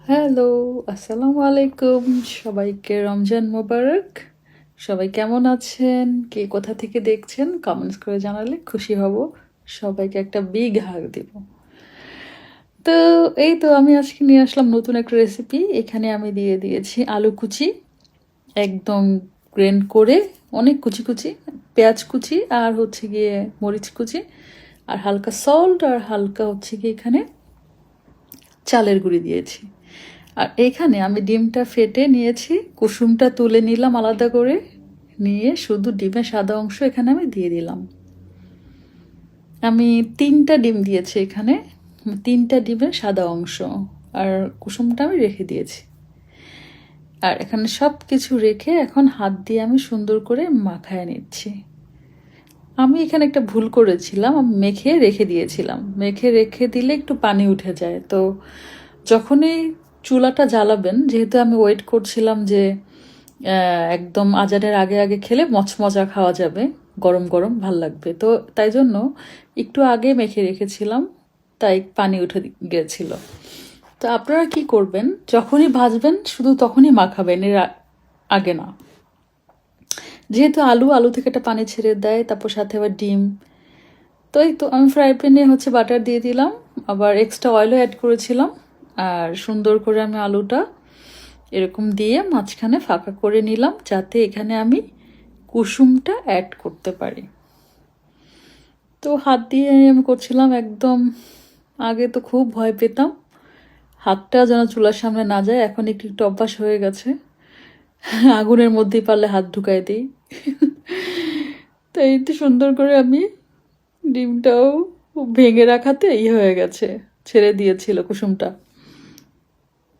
Hello, আসসালামু আলাইকুম। সবাইকে রমজান মোবারক। সবাই কেমন আছেন? কে কোথা থেকে দেখছেন? কমেন্টস করে জানালে খুশি হব। সবাইকে একটা বিগ হাগ দিব। তো এই তো আমি আজকে নিয়ে আসলাম নতুন একটা রেসিপি। এখানে আমি দিয়ে দিয়েছি আলু কুচি, একদম গ্রেন্ড করে, অনেক কুচি কুচি, পেঁয়াজ কুচি, আর হচ্ছে গিয়ে মরিচ কুচি, আর হালকা সল্ট, আর হালকা হচ্ছে গিয়ে এখানে চালের গুঁড়ি দিয়েছি। আর এখানে আমি ডিমটা ফেটে নিয়েছি, কুসুমটা তুলে নিলাম আলাদা করে, নিয়ে শুধু ডিমের সাদা অংশ এখানে আমি দিয়ে দিলাম। আমি 3টা ডিম দিয়েছি এখানে, 3টা ডিমের সাদা অংশ, আর কুসুমটা আমি রেখে দিয়েছি। আর এখানে সব কিছু রেখে এখন হাত দিয়ে আমি সুন্দর করে মাখায় নিচ্ছি। আমি এখানে একটা ভুল করেছিলাম, আমি মেখে রেখে দিয়েছিলাম। মেখে রেখে দিলে একটু পানি উঠে যায়। তো যখনই চুলাটা জ্বালাবেন, যেহেতু আমি ওয়েট করছিলাম যে একদম আজানের আগে আগে খেলে মচমচা খাওয়া যাবে, গরম গরম ভাল লাগবে, তো তাই জন্য একটু আগে মেখে রেখেছিলাম, তাই পানি উঠে গিয়েছিল। তো আপনারা কি করবেন, যখনই ভাজবেন শুধু তখনই মাখাবেন, এর আগে না। যেহেতু আলু থেকে একটা পানি ছেড়ে দেয়, তারপর সাথে আবার ডিম। তো এই তো আমি ফ্রাই প্যানে হচ্ছে বাটার দিয়ে দিলাম, আবার এক্সট্রা অয়েলও অ্যাড করেছিলাম। আর সুন্দর করে আমি আলুটা এরকম দিয়ে মাঝখানে ফাঁকা করে নিলাম, যাতে এখানে আমি কুসুমটা অ্যাড করতে পারি। তো হাত দিয়ে আমি করছিলাম একদম। আগে তো খুব ভয় পেতাম, হাতটা যেন চুলার সামনে না যায়। এখন একটু একটু অভ্যাস হয়ে গেছে, আগুনের মধ্যেই পারলে হাত ঢুকাই দিই। তো এই তো সুন্দর করে আমি ডিমটাও ভেঙে রাখাতে হয়ে গেছে, ছেড়ে দিয়েছিল কুসুমটা।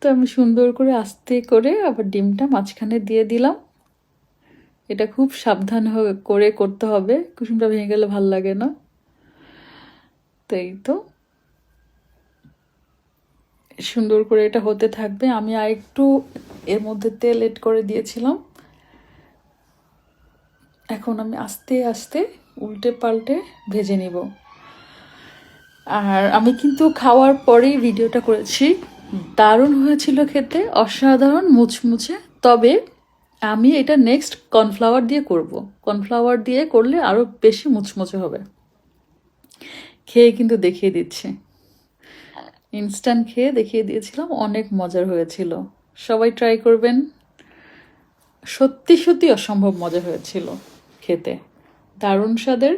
তো আমি সুন্দর করে আস্তে করে আবার ডিমটা মাঝখানে দিয়ে দিলাম। এটা খুব সাবধান করে করতে হবে, কুসুমটা ভেঙে গেলে ভাল লাগে না। তো এই তো সুন্দর করে এটা হতে থাকবে। আমি আর একটু এর মধ্যে তেল এড করে দিয়েছিলাম। এখন আমি আস্তে আস্তে উল্টে পাল্টে ভেজে নিব। আর আমি কিন্তু খাওয়ার পরেই ভিডিওটা করেছি, দারুণ হয়েছিল খেতে, অসাধারণ মুচমুচে। তবে আমি এটা নেক্সট কর্নফ্লাওয়ার দিয়ে করব। কর্নফ্লাওয়ার দিয়ে করলে আরও বেশি মুচমুচে হবে। খেয়ে কিন্তু দেখিয়ে দিচ্ছি, ইনস্ট্যান্ট খেয়ে দেখিয়ে দিয়েছিলাম, অনেক মজার হয়েছিল। সবাই ট্রাই করবেন, সত্যি সত্যি অসম্ভব মজা হয়েছিল খেতে, দারুণ স্বাদের।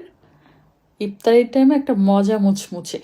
ইফতারির টাইমে একটা মজা মুচমুচে।